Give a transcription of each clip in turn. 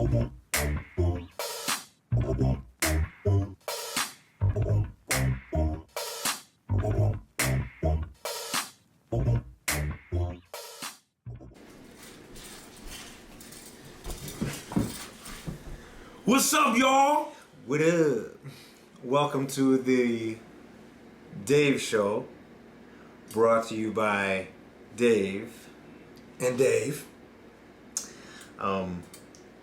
What's up, y'all? What up? Welcome to the Dave Show, brought to you by Dave. And Dave.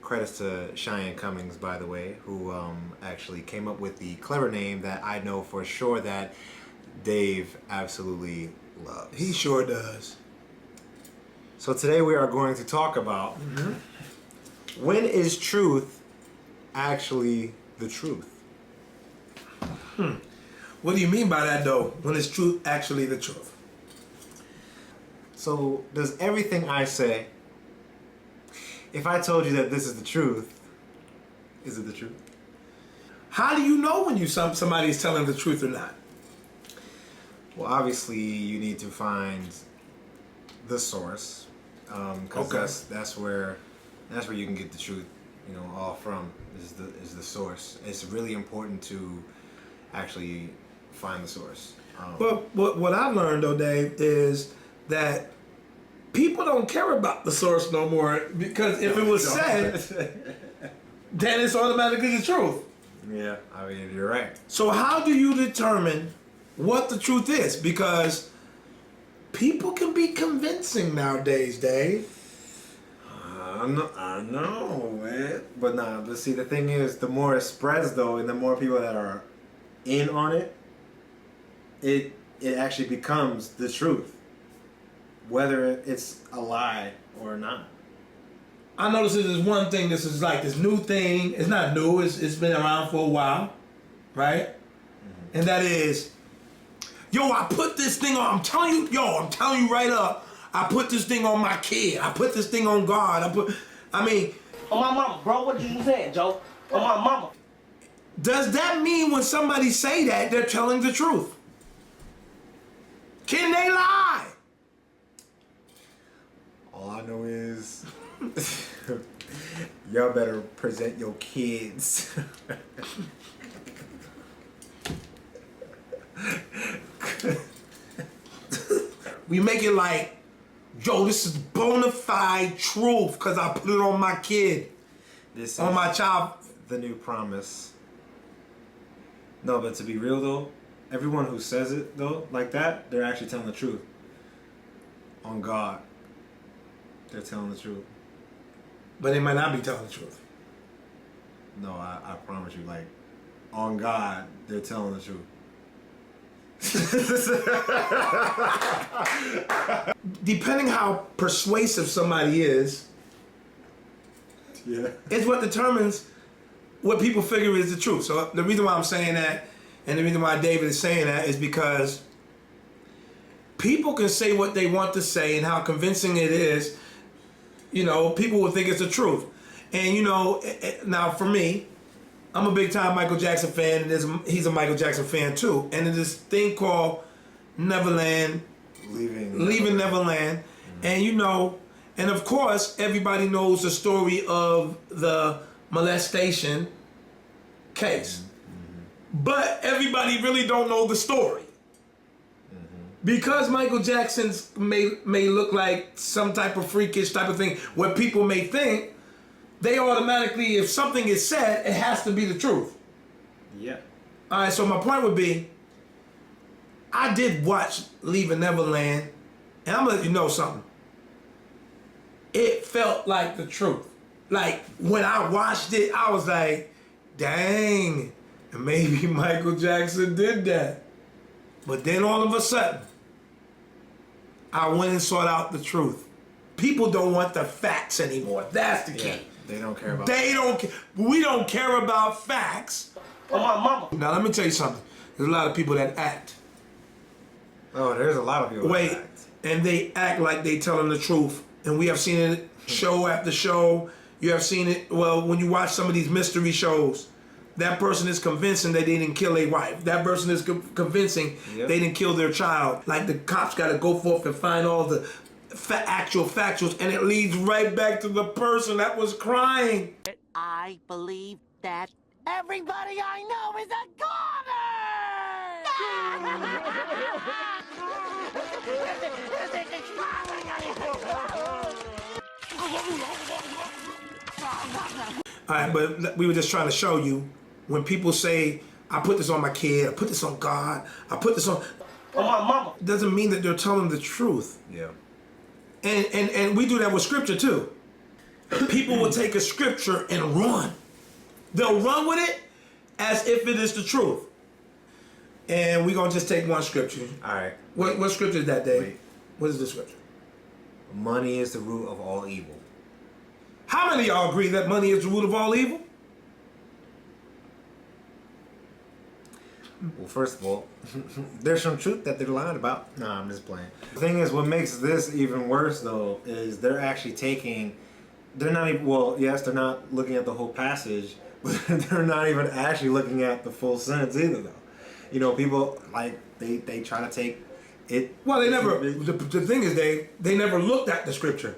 Credits to Cheyenne Cummings, by the way, who actually came up with the clever name that I know for sure that Dave absolutely loves. He sure does. So today we are going to talk about when is truth actually the truth? What do you mean by that, though? When is truth actually the truth? So does everything I say, if I told you that this is the truth, is it the truth? How do you know when somebody's telling the truth or not? Well, obviously you need to find the source, because that's where you can get the truth, all from is the source. It's really important to actually find the source. But what I've learned, though, Dave, is that people don't care about the source no more, because if it was said, then it's automatically the truth. Yeah, I mean, you're right. So how do you determine what the truth is? Because people can be convincing nowadays, Dave. I know, man. But see, the thing is, the more it spreads, though, and the more people that are in on it, it actually becomes the truth, whether it's a lie or not. I noticed there's one thing. This is like this new thing. It's not new. It's been around for a while, right? Mm-hmm. And that is, I put this thing on. I'm telling you right up. I put this thing on my kid. I put this thing on God. On my mama, bro. What you saying, Joe? On my mama. Does that mean when somebody say that, they're telling the truth? Can they lie? All I know is y'all better present your kids. We make it like, this is bona fide truth because I put it on my kid, on my child. The new promise. No, but to be real though, everyone who says it though like that, they're actually telling the truth. On God, they're telling the truth. But they might not be telling the truth. No, I promise you, like, on God, they're telling the truth. Depending how persuasive somebody is, it's what determines what people figure is the truth. So the reason why I'm saying that, and the reason why David is saying that, is because people can say what they want to say and how convincing it is. People will think it's the truth. And now for me, I'm a big time Michael Jackson fan, and he's a Michael Jackson fan too. And there's this thing called Neverland, Leaving Neverland. And and of course everybody knows the story of the molestation case. But everybody really don't know the story. Because Michael Jackson's may look like some type of freakish type of thing, where people may think, they automatically, if something is said, it has to be the truth. Yeah. All right, so my point would be, I did watch Leaving Neverland, and I'm going to let you know something. It felt like the truth. Like, when I watched it, I was like, dang, maybe Michael Jackson did that. But then all of a sudden, I went and sought out the truth. People don't want the facts anymore. That's the key. Yeah, they don't care about We don't care about facts. On my mama. Now, let me tell you something. There's a lot of people that act. Oh, there's a lot of people that act. And they act like they telling the truth. And we have seen it show after show. You have seen it, when you watch some of these mystery shows, that person is convincing they didn't kill their wife. That person is convincing they didn't kill their child. Like, the cops got to go forth and find all the actual factuals, and it leads right back to the person that was crying. I believe that everybody I know is a goner! All right, but we were just trying to show you when people say, I put this on my kid, I put this on God, I put this on my mama. doesn't mean that they're telling the truth. Yeah. And we do that with scripture too. People will take a scripture and run. They'll run with it as if it is the truth. And we're going to just take one scripture. All right. What scripture is that, Dave? Wait. What is the scripture? Money is the root of all evil. How many of y'all agree that money is the root of all evil? Well, first of all, there's some truth that they're lying about. Nah, I'm just playing. The thing is, what makes this even worse, though, is they're actually taking... They're not even... Well, yes, they're not looking at the whole passage, but they're not even actually looking at the full sentence either, though. You know, people, like, they try to take it... Well, they never... The thing is, they never looked at the scripture.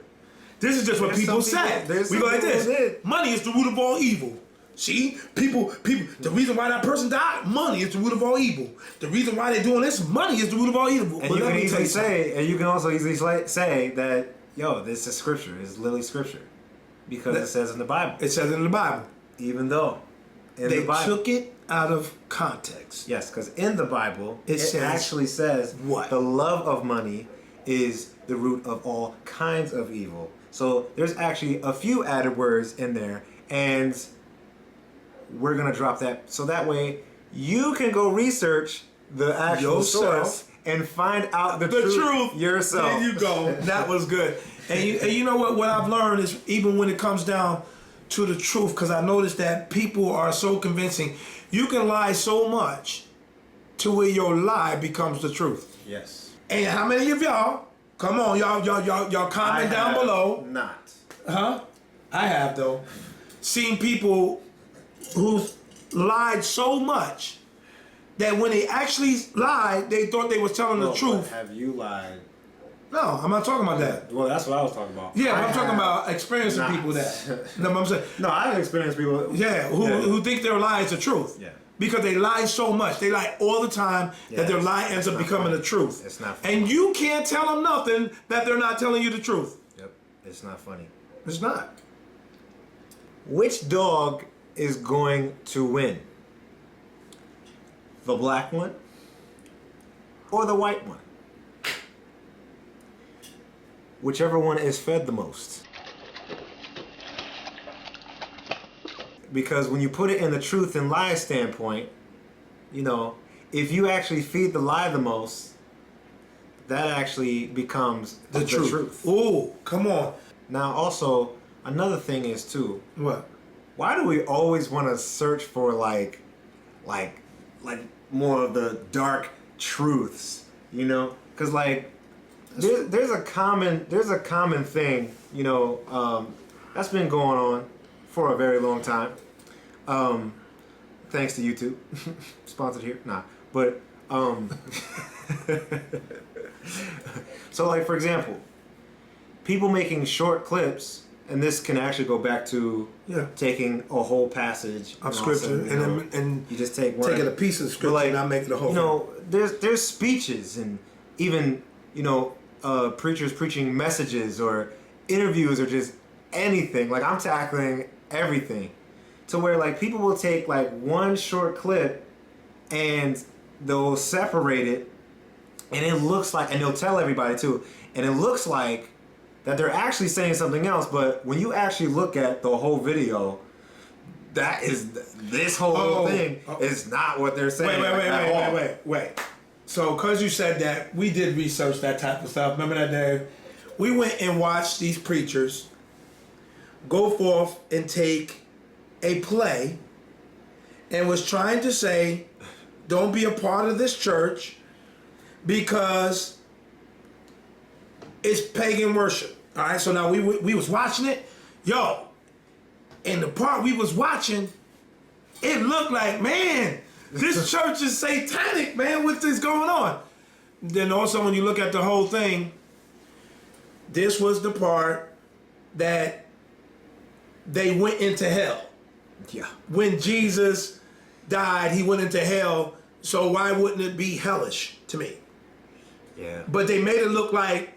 This is just what people said. We go like this. Money is the root of all evil. See? People, the reason why that person died, money is the root of all evil. The reason why they're doing this, money is the root of all evil. And you can easily say, and you can also easily say that, yo, this is scripture. It's literally scripture. Because it says in the Bible. It says in the Bible. Even though they took it out of context. Yes, because in the Bible, it says, actually says what? The love of money is the root of all kinds of evil. So there's actually a few added words in there, and we're going to drop that. So that way, you can go research the actual source and find out the truth yourself. There you go. That was good. And you know what I've learned is even when it comes down to the truth, because I noticed that people are so convincing. You can lie so much to where your lie becomes the truth. Yes. And how many of y'all, come on, y'all comment down below. Not. Huh? I have, though. Seen people who lied so much that when they actually lied, they thought they was telling the truth. Have you lied? No, I'm not talking about that. Well, that's what I was talking about. Yeah, I'm talking about experiencing people that. No, I'm saying. No, I've experienced people. Yeah, who think their lie is the truth. Yeah. Because they lie so much. They lie all the time that their lie ends up becoming the truth. It's not funny. And you can't tell them nothing that they're not telling you the truth. Yep. It's not funny. It's not. Which dog is going to win? The black one or the white one? Whichever one is fed the most. Because when you put it in the truth and lie standpoint, you know, if you actually feed the lie the most, that actually becomes the truth. Ooh, come on. Now also, another thing is too, What? why do we always want to search for like more of the dark truths, you know? Because like there's a common thing, you know, that's been going on for a very long time. Thanks to YouTube, sponsored here, nah, but so like for example, people making short clips. And this can actually go back to taking a whole passage of scripture and you just take taking a piece of scripture and not making the whole. You know, there's speeches and even preachers preaching messages or interviews or just anything. Like I'm tackling everything to where like people will take like one short clip and they'll separate it and it looks like, and they'll tell everybody too, and it looks like that they're actually saying something else, but when you actually look at the whole video, that is this whole thing is not what they're saying. Wait. So, because you said that, we did research that type of stuff. Remember that day? We went and watched these preachers go forth and take a play and was trying to say, don't be a part of this church because it's pagan worship. All right, so now we was watching it. Yo, and the part we was watching, it looked like, man, this church is satanic, man. What's this going on? Then also when you look at the whole thing, this was the part that they went into hell. Yeah. When Jesus died, he went into hell. So why wouldn't it be hellish to me? Yeah. But they made it look like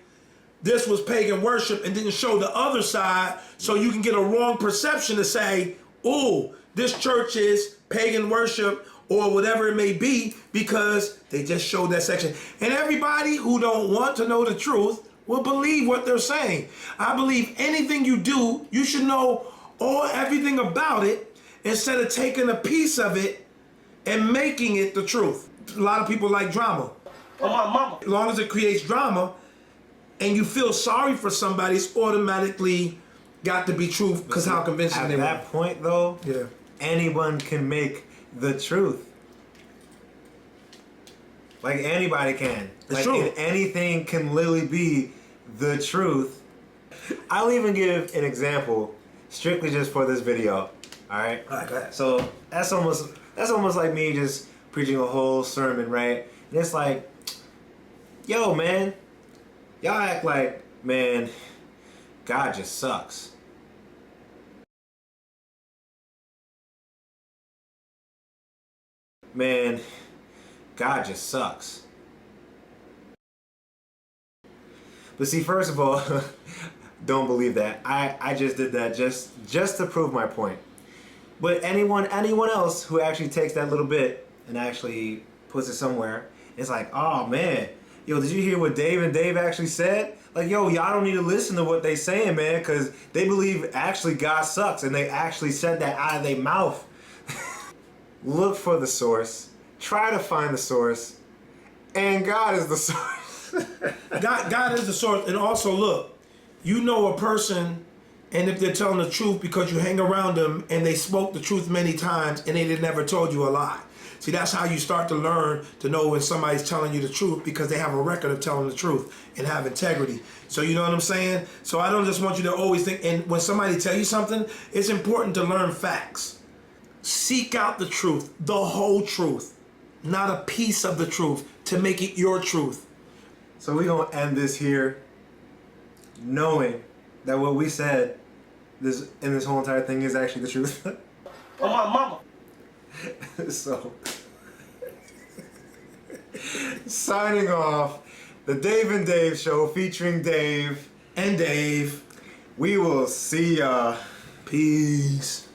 this was pagan worship and didn't show the other side, so you can get a wrong perception to say, oh, this church is pagan worship or whatever it may be, because they just showed that section. And everybody who don't want to know the truth will believe what they're saying. I believe anything you do, you should know everything about it instead of taking a piece of it and making it the truth. A lot of people like drama. On my mama. As long as it creates drama and you feel sorry for somebody, it's automatically got to be truth because how convincing they At were. that point, though, Yeah. anyone can make the truth. Like anybody can. It's Like true. anything can literally be the truth. I'll even give an example strictly just for this video. All right. All right, go ahead. So that's almost like me just preaching a whole sermon, right? And it's like, yo, man, y'all act like, man, God just sucks. Man, God just sucks. But see, first of all, don't believe that. I just did that just to prove my point. But anyone else who actually takes that little bit and actually puts it somewhere, it's like, oh man, yo, did you hear what Dave and Dave actually said? Like, yo, y'all don't need to listen to what they saying, man, because they believe actually God sucks, and they actually said that out of their mouth. Look for the source. Try to find the source. And God is the source. God is the source. And also, look, you know a person, and if they're telling the truth because you hang around them and they spoke the truth many times and they never told you a lie. See, that's how you start to learn to know when somebody's telling you the truth, because they have a record of telling the truth and have integrity. So you know what I'm saying? So I don't just want you to always think, and when somebody tell you something, it's important to learn facts. Seek out the truth, the whole truth, not a piece of the truth, to make it your truth. So we're going to end this here knowing that what we said in this whole entire thing is actually the truth. On my mama. So, signing off, the Dave and Dave Show featuring Dave And Dave, We will see ya. peace.